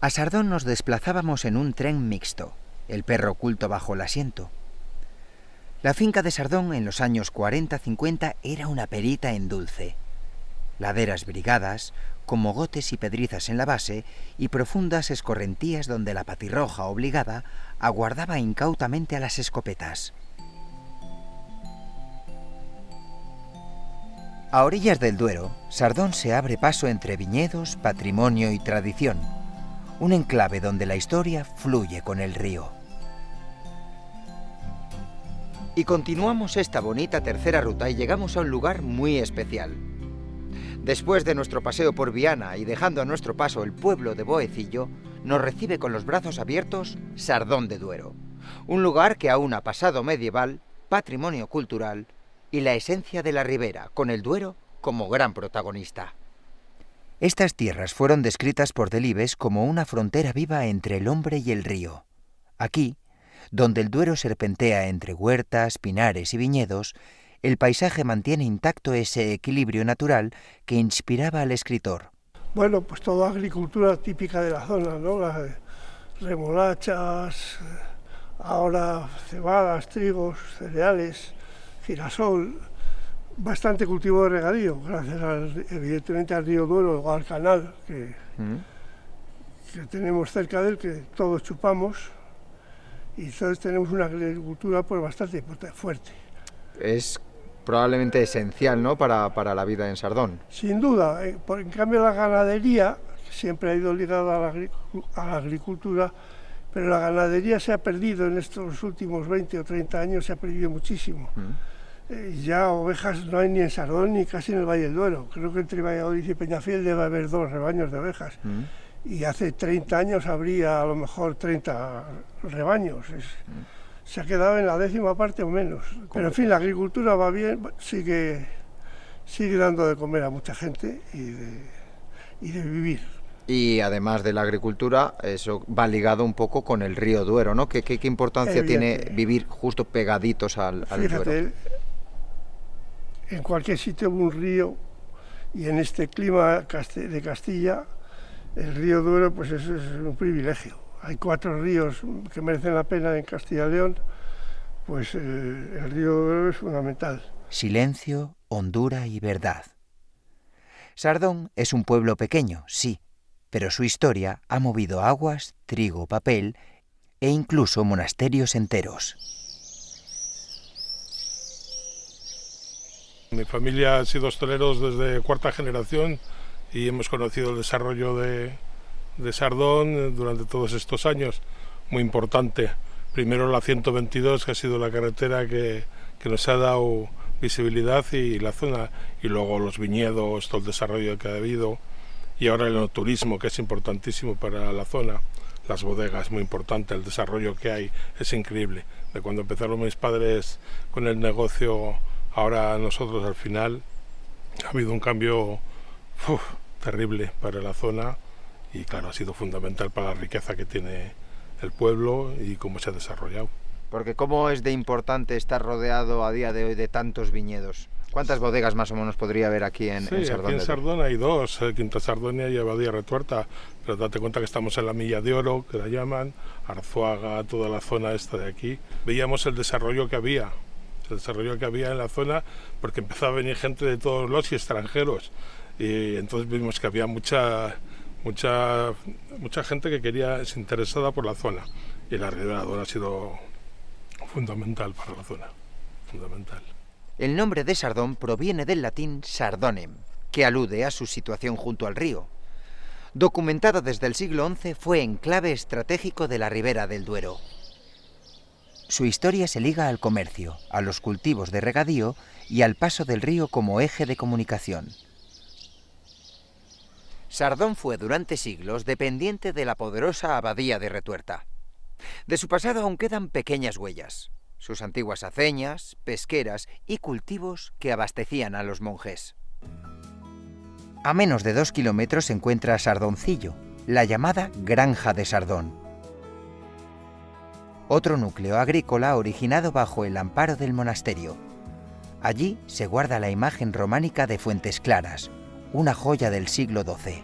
A Sardón nos desplazábamos en un tren mixto, el perro oculto bajo el asiento. La finca de Sardón en los años 40-50 era una perita en dulce. Laderas brigadas, con mogotes y pedrizas en la base y profundas escorrentías donde la patirroja obligada aguardaba incautamente a las escopetas. A orillas del Duero, Sardón se abre paso entre viñedos, patrimonio y tradición, un enclave donde la historia fluye con el río. Y continuamos esta bonita tercera ruta y llegamos a un lugar muy especial. Después de nuestro paseo por Viana y dejando a nuestro paso el pueblo de Boecillo, nos recibe con los brazos abiertos Sardón de Duero, un lugar que aúna pasado medieval, patrimonio cultural y la esencia de la ribera, con el Duero como gran protagonista. Estas tierras fueron descritas por Delibes como una frontera viva entre el hombre y el río. Aquí, donde el Duero serpentea entre huertas, pinares y viñedos, el paisaje mantiene intacto ese equilibrio natural que inspiraba al escritor. Bueno, pues toda agricultura típica de la zona, ¿no? Las remolachas, ahora cebadas, trigos, cereales, girasol, bastante cultivo de regadío, gracias evidentemente al río Duero o al canal que tenemos cerca de él, que todos chupamos, y entonces tenemos una agricultura pues bastante fuerte. Es probablemente esencial, ¿no?, para la vida en Sardón. Sin duda, en cambio la ganadería siempre ha ido ligada a la agricultura, pero la ganadería se ha perdido en estos últimos 20 o 30 años, se ha perdido muchísimo. Ya ovejas no hay ni en Sardón ni casi en el Valle del Duero. Creo que entre Valladolid y Peñafiel debe haber 2 rebaños de ovejas. Y hace 30 años habría a lo mejor 30 rebaños. Se ha quedado en la 10ª parte o menos. Pero en fin, la agricultura va bien, sigue dando de comer a mucha gente y de vivir. Y además de la agricultura, eso va ligado un poco con el río Duero, ¿no? ¿Qué importancia tiene vivir justo pegaditos al Duero? Fíjate, en cualquier sitio un río, y en este clima de Castilla, el río Duero pues es un privilegio. Hay 4 ríos que merecen la pena en Castilla y León, pues el río Duero es fundamental. Silencio, hondura y verdad. Sardón es un pueblo pequeño, sí, pero su historia ha movido aguas, trigo, papel e incluso monasterios enteros. Mi familia ha sido hosteleros desde 4ª generación y hemos conocido el desarrollo de Sardón durante todos estos años, muy importante. Primero la 122, que ha sido la carretera que nos ha dado visibilidad y la zona, y luego los viñedos, todo el desarrollo que ha habido, y ahora el enoturismo, que es importantísimo para la zona, las bodegas, muy importante, el desarrollo que hay es increíble. De cuando empezaron mis padres con el negocio, ahora nosotros al final, ha habido un cambio terrible para la zona y claro, ha sido fundamental para la riqueza que tiene el pueblo y cómo se ha desarrollado. Porque ¿cómo es de importante estar rodeado a día de hoy de tantos viñedos? ¿Cuántas bodegas más o menos podría haber aquí en Sardón? Aquí en Sardón hay 2, Quinta Sardonia y Abadía Retuerta, pero date cuenta que estamos en la Milla de Oro, que la llaman, Arzuaga, toda la zona esta de aquí. Veíamos el desarrollo que había en la zona, porque empezaba a venir gente de todos los y extranjeros, y entonces vimos que había mucha gente que se interesada por la zona, y la Ribera del Duero ha sido fundamental para la zona, fundamental. El nombre de Sardón proviene del latín sardonem, que alude a su situación junto al río. Documentado desde el siglo XI, fue enclave estratégico de la Ribera del Duero. Su historia se liga al comercio, a los cultivos de regadío y al paso del río como eje de comunicación. Sardón fue durante siglos dependiente de la poderosa Abadía de Retuerta. De su pasado aún quedan pequeñas huellas, sus antiguas aceñas, pesqueras y cultivos que abastecían a los monjes. A menos de 2 kilómetros se encuentra Sardoncillo, la llamada Granja de Sardón. Otro núcleo agrícola originado bajo el amparo del monasterio. Allí se guarda la imagen románica de Fuentes Claras, una joya del siglo XII.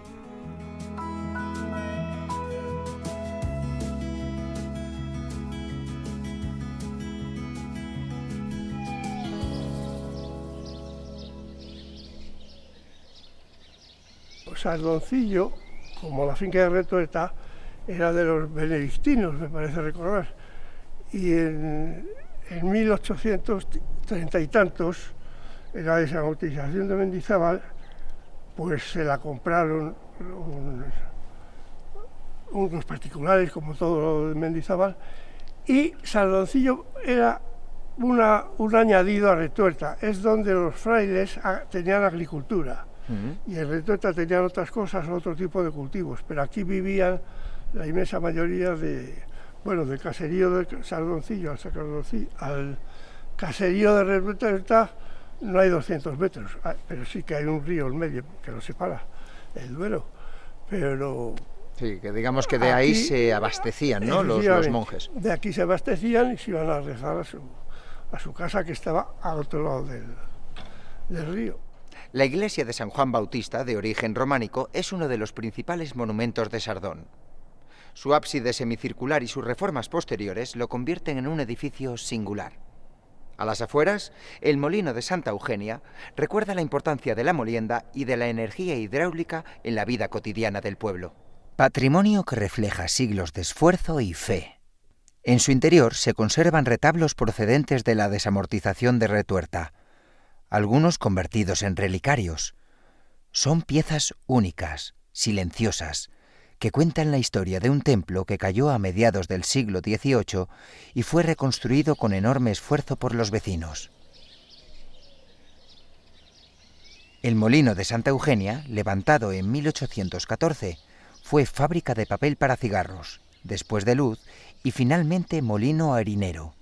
Sardoncillo, como la finca de Retuerta, era de los benedictinos, me parece recordar. Y en 1830 y tantos, en la desamortización de Mendizábal, pues se la compraron unos particulares, como todo lo de Mendizábal, y Sardoncillo era un añadido a Retuerta, es donde los frailes tenían agricultura, y en Retuerta tenían otras cosas, otro tipo de cultivos, pero aquí vivían la inmensa mayoría del caserío de Sardoncillo al caserío de Retuerta no hay 200 metros, pero sí que hay un río en medio que lo separa, el Duero, pero... Sí, que digamos que de ahí se abastecían, ¿no?, los monjes. De aquí se abastecían y se iban a rezar a su casa, que estaba al otro lado del río. La iglesia de San Juan Bautista, de origen románico, es uno de los principales monumentos de Sardón. Su ábside semicircular y sus reformas posteriores lo convierten en un edificio singular. A las afueras, el molino de Santa Eugenia recuerda la importancia de la molienda y de la energía hidráulica en la vida cotidiana del pueblo. Patrimonio que refleja siglos de esfuerzo y fe. En su interior se conservan retablos procedentes de la desamortización de Retuerta, algunos convertidos en relicarios. Son piezas únicas, silenciosas, que cuentan la historia de un templo que cayó a mediados del siglo XVIII y fue reconstruido con enorme esfuerzo por los vecinos. El molino de Santa Eugenia, levantado en 1814, fue fábrica de papel para cigarros, después de luz y finalmente molino harinero.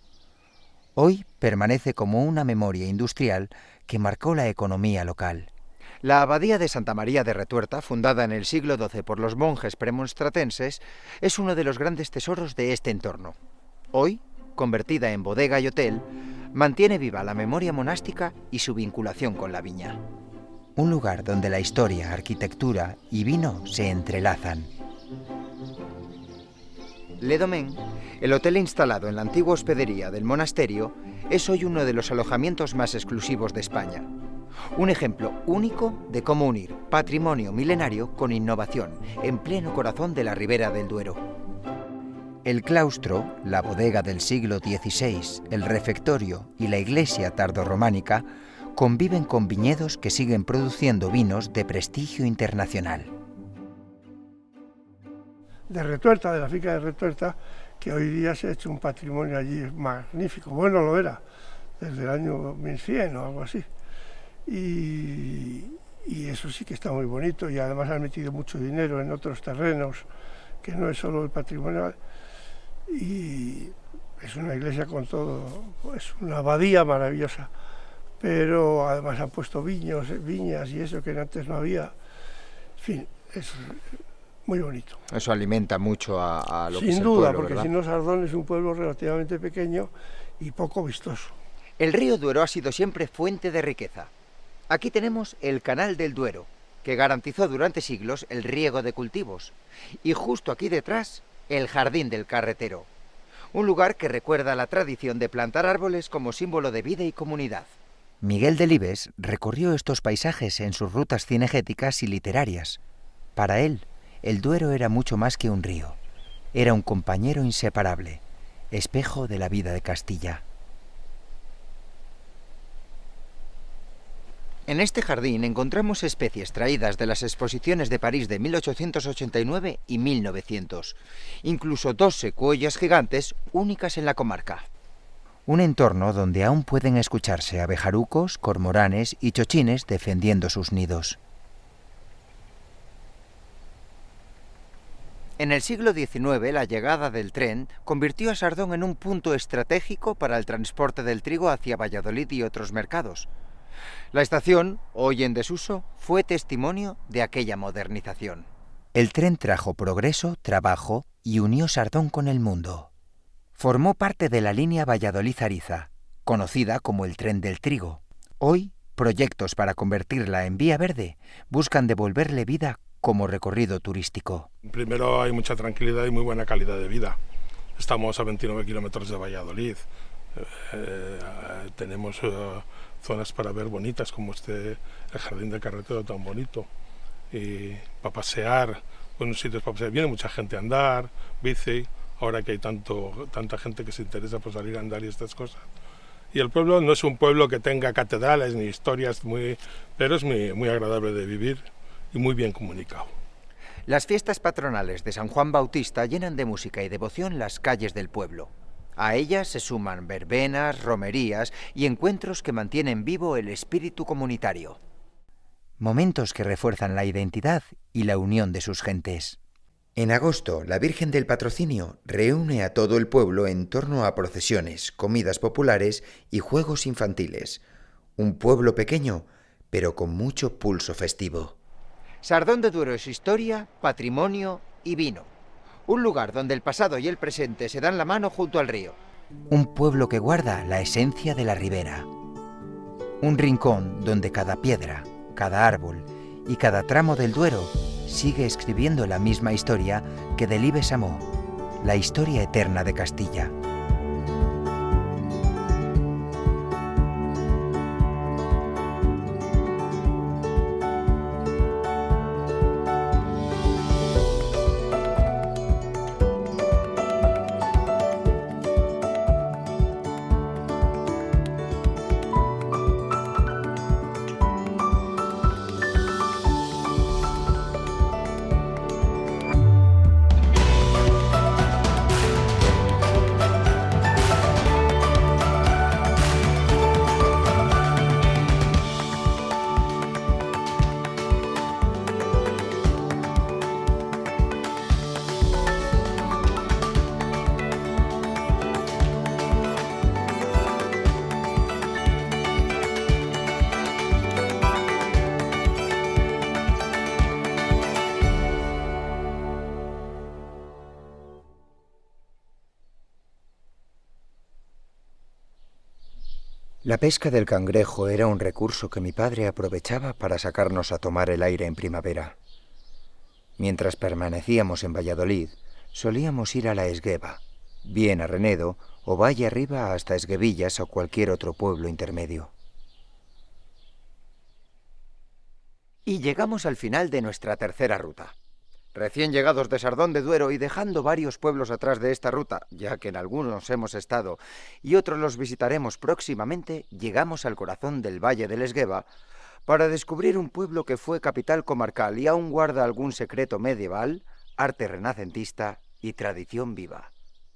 Hoy permanece como una memoria industrial que marcó la economía local. La abadía de Santa María de Retuerta, fundada en el siglo XII por los monjes premonstratenses, es uno de los grandes tesoros de este entorno. Hoy, convertida en bodega y hotel, mantiene viva la memoria monástica y su vinculación con la viña. Un lugar donde la historia, arquitectura y vino se entrelazan. Le Domaine, el hotel instalado en la antigua hospedería del monasterio, es hoy uno de los alojamientos más exclusivos de España. Un ejemplo único de cómo unir patrimonio milenario con innovación en pleno corazón de la ribera del Duero. El claustro, la bodega del siglo XVI, el refectorio y la iglesia tardorrománica conviven con viñedos que siguen produciendo vinos de prestigio internacional. De Retuerta, de la finca de Retuerta, que hoy día se ha hecho un patrimonio allí magnífico, bueno lo era, desde el año 1100 o algo así. Y eso sí que está muy bonito, y además han metido mucho dinero en otros terrenos, que no es solo el patrimonial, y es una iglesia con todo, es una abadía maravillosa, pero además han puesto viñas y eso que antes no había, en fin, es muy bonito. Eso alimenta mucho a lo que es el pueblo. Sin duda, pueblo, porque ¿verdad? si no, Sardón es un pueblo relativamente pequeño y poco vistoso. El río Duero ha sido siempre fuente de riqueza. Aquí tenemos el Canal del Duero, que garantizó durante siglos el riego de cultivos. Y justo aquí detrás, el Jardín del Carretero, un lugar que recuerda la tradición de plantar árboles como símbolo de vida y comunidad. Miguel Delibes recorrió estos paisajes en sus rutas cinegéticas y literarias. Para él, el Duero era mucho más que un río. Era un compañero inseparable, espejo de la vida de Castilla. En este jardín encontramos especies traídas de las exposiciones de París de 1889 y 1900, incluso 2 secuoyas gigantes únicas en la comarca. Un entorno donde aún pueden escucharse abejarucos, cormoranes y chochines defendiendo sus nidos. En el siglo XIX, la llegada del tren convirtió a Sardón en un punto estratégico para el transporte del trigo hacia Valladolid y otros mercados. La estación, hoy en desuso, fue testimonio de aquella modernización. El tren trajo progreso, trabajo y unió Sardón con el mundo. Formó parte de la línea Valladolid-Ariza, conocida como el Tren del Trigo. Hoy, proyectos para convertirla en vía verde buscan devolverle vida como recorrido turístico. Primero, hay mucha tranquilidad y muy buena calidad de vida. Estamos a 29 kilómetros de Valladolid. Tenemos zonas para ver bonitas, como el Jardín del Carretero tan bonito. y para pasear, buenos sitios para pasear. Viene mucha gente a andar, bici, ahora que hay tanta gente que se interesa por salir a andar y estas cosas. Y el pueblo no es un pueblo que tenga catedrales ni historias, pero es muy agradable de vivir y muy bien comunicado. Las fiestas patronales de San Juan Bautista llenan de música y devoción las calles del pueblo. A ellas se suman verbenas, romerías y encuentros que mantienen vivo el espíritu comunitario. Momentos que refuerzan la identidad y la unión de sus gentes. En agosto, la Virgen del Patrocinio reúne a todo el pueblo en torno a procesiones, comidas populares y juegos infantiles. Un pueblo pequeño, pero con mucho pulso festivo. Sardón de Duero es historia, patrimonio y vino. Un lugar donde el pasado y el presente se dan la mano junto al río. Un pueblo que guarda la esencia de la ribera. Un rincón donde cada piedra, cada árbol y cada tramo del Duero sigue escribiendo la misma historia que Delibes amó, la historia eterna de Castilla. La pesca del cangrejo era un recurso que mi padre aprovechaba para sacarnos a tomar el aire en primavera. Mientras permanecíamos en Valladolid, solíamos ir a la Esgueva, bien a Renedo o valle arriba hasta Esguevillas o cualquier otro pueblo intermedio. Y llegamos al final de nuestra tercera ruta. Recién llegados de Sardón de Duero y dejando varios pueblos atrás de esta ruta, ya que en algunos hemos estado y otros los visitaremos próximamente, llegamos al corazón del Valle del Esgueva para descubrir un pueblo que fue capital comarcal y aún guarda algún secreto medieval, arte renacentista y tradición viva.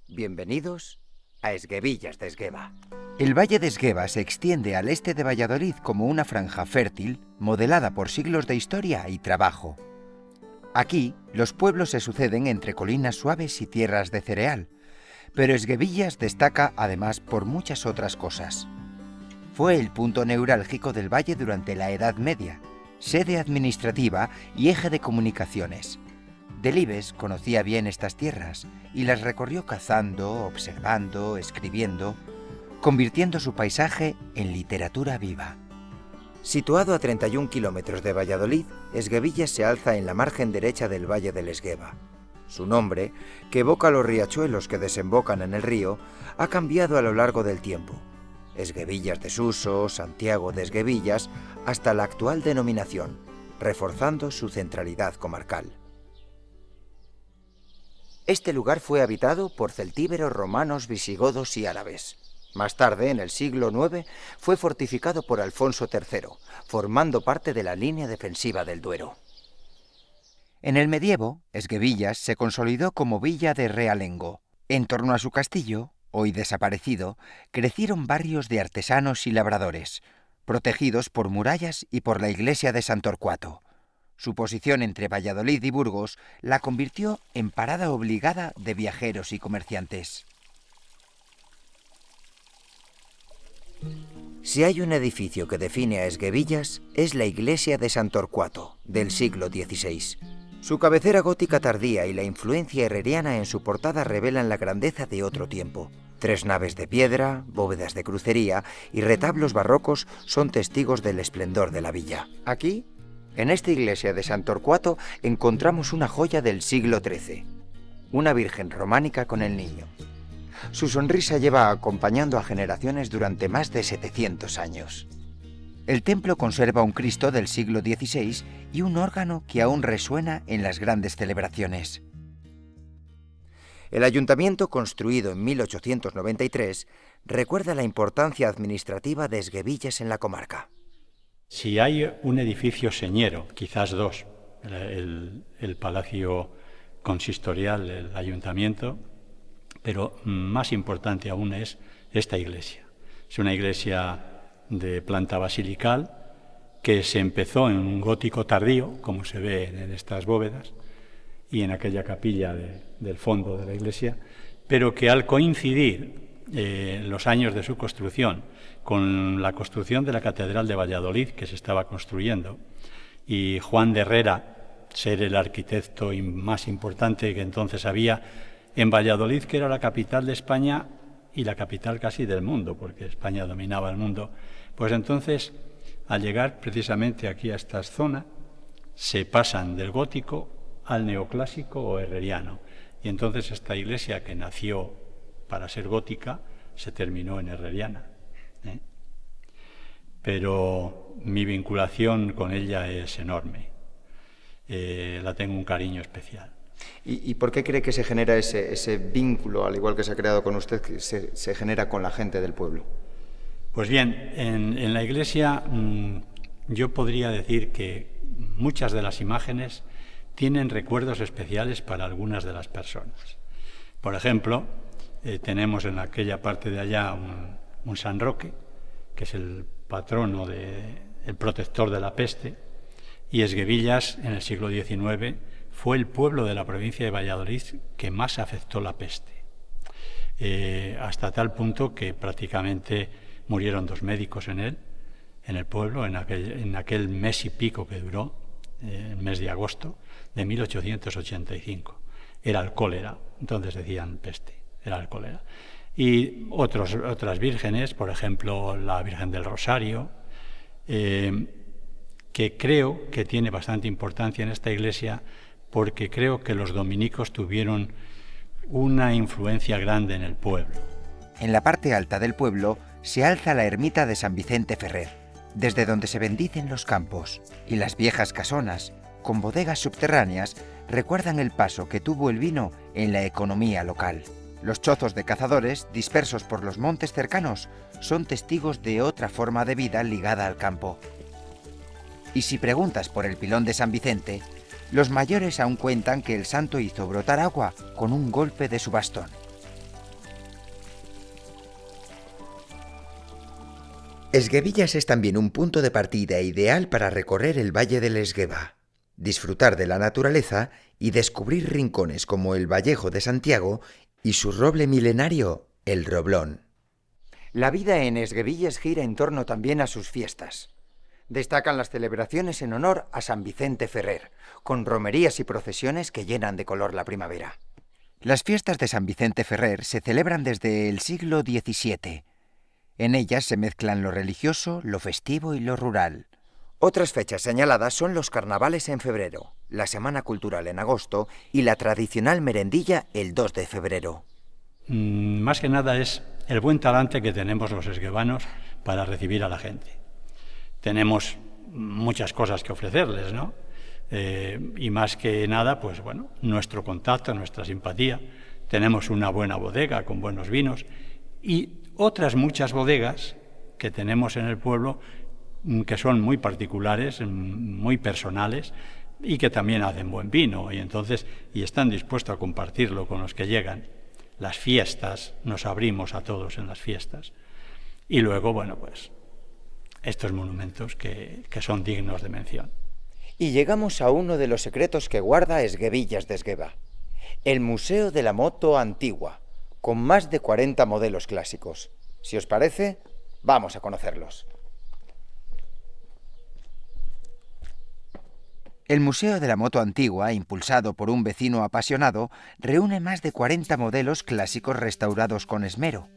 Bienvenidos a Esguevillas de Esgueva. El Valle de Esgueva se extiende al este de Valladolid como una franja fértil, modelada por siglos de historia y trabajo. Aquí, los pueblos se suceden entre colinas suaves y tierras de cereal, pero Esguevillas destaca además por muchas otras cosas. Fue el punto neurálgico del valle durante la Edad Media, sede administrativa y eje de comunicaciones. Delibes conocía bien estas tierras y las recorrió cazando, observando, escribiendo, convirtiendo su paisaje en literatura viva. Situado a 31 kilómetros de Valladolid, Esguevillas se alza en la margen derecha del Valle del Esgueva. Su nombre, que evoca los riachuelos que desembocan en el río, ha cambiado a lo largo del tiempo. Esguevillas de Suso, Santiago de Esguevillas, hasta la actual denominación, reforzando su centralidad comarcal. Este lugar fue habitado por celtíberos, romanos, visigodos y árabes. Más tarde, en el siglo IX, fue fortificado por Alfonso III, formando parte de la línea defensiva del Duero. En el medievo, Esguevillas se consolidó como villa de realengo. En torno a su castillo, hoy desaparecido, crecieron barrios de artesanos y labradores, protegidos por murallas y por la iglesia de Sant Torquato. Su posición entre Valladolid y Burgos la convirtió en parada obligada de viajeros y comerciantes. Si hay un edificio que define a Esguevillas, es la iglesia de Sant Torquato, del siglo XVI. Su cabecera gótica tardía y la influencia herreriana en su portada revelan la grandeza de otro tiempo. 3 naves de piedra, bóvedas de crucería y retablos barrocos son testigos del esplendor de la villa. Aquí, en esta iglesia de Sant Torquato, encontramos una joya del siglo XIII, una virgen románica con el niño. Su sonrisa lleva acompañando a generaciones durante más de 700 años. El templo conserva un Cristo del siglo XVI y un órgano que aún resuena en las grandes celebraciones. El ayuntamiento, construido en 1893, recuerda la importancia administrativa de Esguevillas en la comarca. Si hay un edificio señero, quizás dos, el Palacio Consistorial, el Ayuntamiento, pero más importante aún es esta iglesia. Es una iglesia de planta basilical que se empezó en un gótico tardío, como se ve en estas bóvedas, y en aquella capilla del fondo de la iglesia, pero que al coincidir los años de su construcción con la construcción de la Catedral de Valladolid, que se estaba construyendo, y Juan de Herrera ser el arquitecto más importante que entonces había en Valladolid, que era la capital de España y la capital casi del mundo, porque España dominaba el mundo, pues entonces, al llegar precisamente aquí a esta zona, se pasan del gótico al neoclásico o herreriano. Y entonces esta iglesia, que nació para ser gótica, se terminó en herreriana. Pero mi vinculación con ella es enorme. La tengo un cariño especial. ¿Y por qué cree que se genera ese vínculo, al igual que se ha creado con usted, que se genera con la gente del pueblo? Pues bien, en la iglesia yo podría decir que muchas de las imágenes tienen recuerdos especiales para algunas de las personas. Por ejemplo, tenemos en aquella parte de allá un San Roque, que es el patrono, el protector de la peste, y Esguevillas, en el siglo XIX, fue el pueblo de la provincia de Valladolid que más afectó la peste, hasta tal punto que prácticamente murieron 2 médicos en el pueblo, en aquel mes y pico que duró, el mes de agosto de 1885. Era el cólera, entonces decían peste, era el cólera. Y otras vírgenes, por ejemplo, la Virgen del Rosario, que creo que tiene bastante importancia en esta iglesia, porque creo que los dominicos tuvieron una influencia grande en el pueblo. En la parte alta del pueblo se alza la ermita de San Vicente Ferrer, desde donde se bendicen los campos, y las viejas casonas, con bodegas subterráneas, recuerdan el paso que tuvo el vino en la economía local. Los chozos de cazadores, dispersos por los montes cercanos, son testigos de otra forma de vida ligada al campo. Y si preguntas por el pilón de San Vicente, los mayores aún cuentan que el santo hizo brotar agua con un golpe de su bastón. Esguevillas es también un punto de partida ideal para recorrer el Valle del Esgueva, disfrutar de la naturaleza y descubrir rincones como el Vallejo de Santiago y su roble milenario, el Roblón. La vida en Esguevillas gira en torno también a sus fiestas. Destacan las celebraciones en honor a San Vicente Ferrer, con romerías y procesiones que llenan de color la primavera. Las fiestas de San Vicente Ferrer se celebran desde el siglo XVII. En ellas se mezclan lo religioso, lo festivo y lo rural. Otras fechas señaladas son los carnavales en febrero, la Semana Cultural en agosto y la tradicional merendilla el 2 de febrero. Más que nada es el buen talante que tenemos los esguevanos para recibir a la gente. Tenemos muchas cosas que ofrecerles, ¿no? Y más que nada, pues bueno, nuestro contacto, nuestra simpatía. Tenemos una buena bodega con buenos vinos y otras muchas bodegas que tenemos en el pueblo que son muy particulares, muy personales y que también hacen buen vino y están dispuestos a compartirlo con los que llegan. Las fiestas, nos abrimos a todos en las fiestas. Y luego, bueno, pues estos monumentos que son dignos de mención. Y llegamos a uno de los secretos que guarda Esguevillas de Esgueva, el Museo de la Moto Antigua, con más de 40 modelos clásicos. Si os parece, vamos a conocerlos. El Museo de la Moto Antigua, impulsado por un vecino apasionado, reúne más de 40 modelos clásicos restaurados con esmero.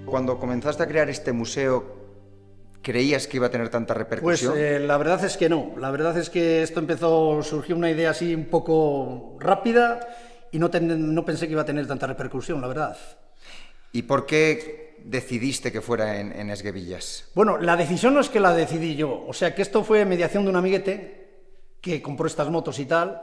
Cuando comenzaste a crear este museo, ¿creías que iba a tener tanta Pues repercusión? la verdad es que no. La verdad es que esto surgió una idea así un poco rápida y no pensé que iba a tener tanta repercusión, la verdad. ¿Y por qué decidiste que fuera en Esguevillas? Bueno, la decisión no es que la decidí yo, o sea que esto fue mediación de un amiguete que compró estas motos y tal,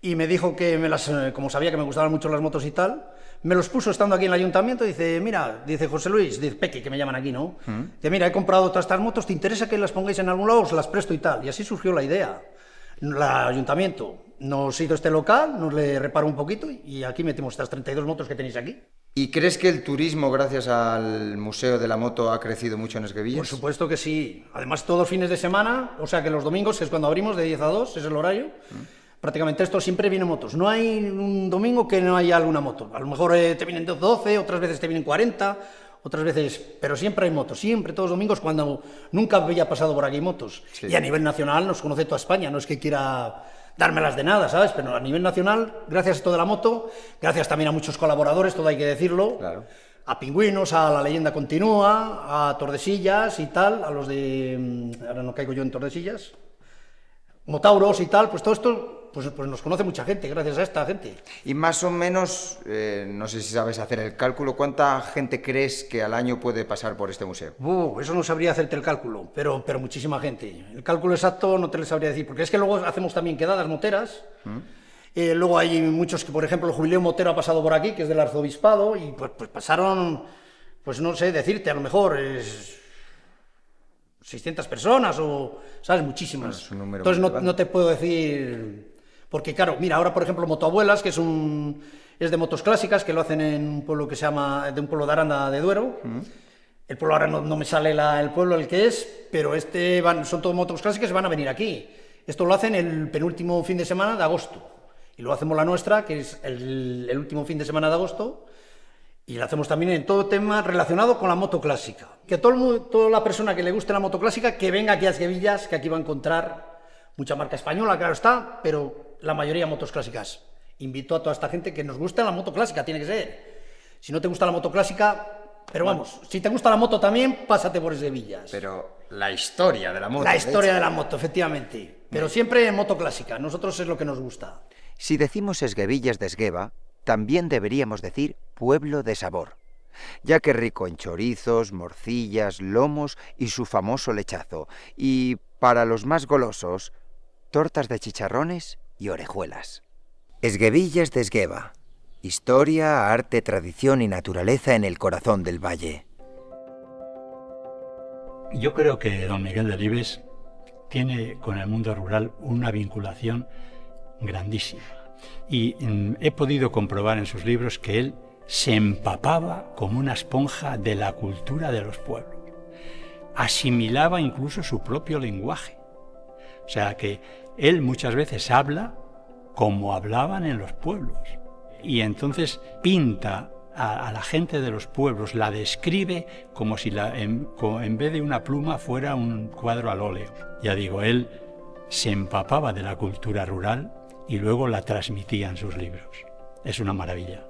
y me dijo que como sabía que me gustaban mucho las motos y tal, me los puso estando aquí en el ayuntamiento. Dice, mira, dice José Luis, dice Peque, que me llaman aquí, ¿no? Dice, mira, he comprado todas estas motos, ¿te interesa que las pongáis en algún lado? Os las presto y tal. Y así surgió la idea. El ayuntamiento nos hizo este local, nos le reparó un poquito y aquí metemos estas 32 motos que tenéis aquí. ¿Y crees que el turismo, gracias al Museo de la Moto, ha crecido mucho en Esguevillas? Por supuesto que sí. Además, todos fines de semana, o sea que los domingos, que es cuando abrimos, de 10 a 2, es el horario, prácticamente esto siempre vienen motos. No hay un domingo que no haya alguna moto. A lo mejor te vienen 12, otras veces te vienen 40, otras veces... Pero siempre hay motos, siempre, todos los domingos, cuando nunca había pasado por aquí motos. Sí. Y a nivel nacional nos conoce toda España, no es que quiera dármelas de nada, ¿sabes? Pero a nivel nacional, gracias a esto de la moto, gracias también a muchos colaboradores, todo hay que decirlo, claro. A Pingüinos, a La Leyenda Continúa, a Tordesillas y tal, a los de... Ahora no caigo yo en Tordesillas, Motauros y tal, pues todo esto... Pues nos conoce mucha gente, gracias a esta gente. Y más o menos, no sé si sabes hacer el cálculo, ¿cuánta gente crees que al año puede pasar por este museo? Eso no sabría hacerte el cálculo, pero muchísima gente. El cálculo exacto no te lo sabría decir, porque es que luego hacemos también quedadas moteras. Luego hay muchos que, por ejemplo, el jubileo motero ha pasado por aquí, que es del arzobispado, y pues pasaron, pues no sé decirte, a lo mejor 600 personas o, ¿sabes? Muchísimas. Es un número. Entonces no te puedo decir... Porque claro, mira, ahora por ejemplo Motoabuelas, que es de motos clásicas, que lo hacen en un pueblo que se llama, de un pueblo de Aranda de Duero. El pueblo ahora no me sale el pueblo el que es, pero son todas motos clásicas y van a venir aquí. Esto lo hacen el penúltimo fin de semana de agosto. Y lo hacemos la nuestra, que es el último fin de semana de agosto. Y lo hacemos también en todo tema relacionado con la moto clásica. Que toda la persona que le guste la moto clásica, que venga aquí a Esguevillas, que aquí va a encontrar mucha marca española, claro está, pero la mayoría motos clásicas. Invito a toda esta gente que nos guste la moto clásica, tiene que ser. Si no te gusta la moto clásica, pero vamos, si te gusta la moto también, pásate por Esguevillas. Pero la historia de la moto. La historia de la moto, efectivamente. Pero siempre en moto clásica, nosotros es lo que nos gusta. Si decimos Esguevillas de Esgueva, también deberíamos decir pueblo de sabor, ya que rico en chorizos, morcillas, lomos y su famoso lechazo. Y para los más golosos, tortas de chicharrones y orejuelas. Esguevillas de Esgueva. Historia, arte, tradición y naturaleza en el corazón del valle. Yo creo que don Miguel Delibes tiene con el mundo rural una vinculación grandísima. Y he podido comprobar en sus libros que él se empapaba como una esponja de la cultura de los pueblos. Asimilaba incluso su propio lenguaje. O sea que él muchas veces habla como hablaban en los pueblos. Y entonces pinta a la gente de los pueblos, la describe como si en vez de una pluma fuera un cuadro al óleo. Ya digo, él se empapaba de la cultura rural y luego la transmitía en sus libros. Es una maravilla.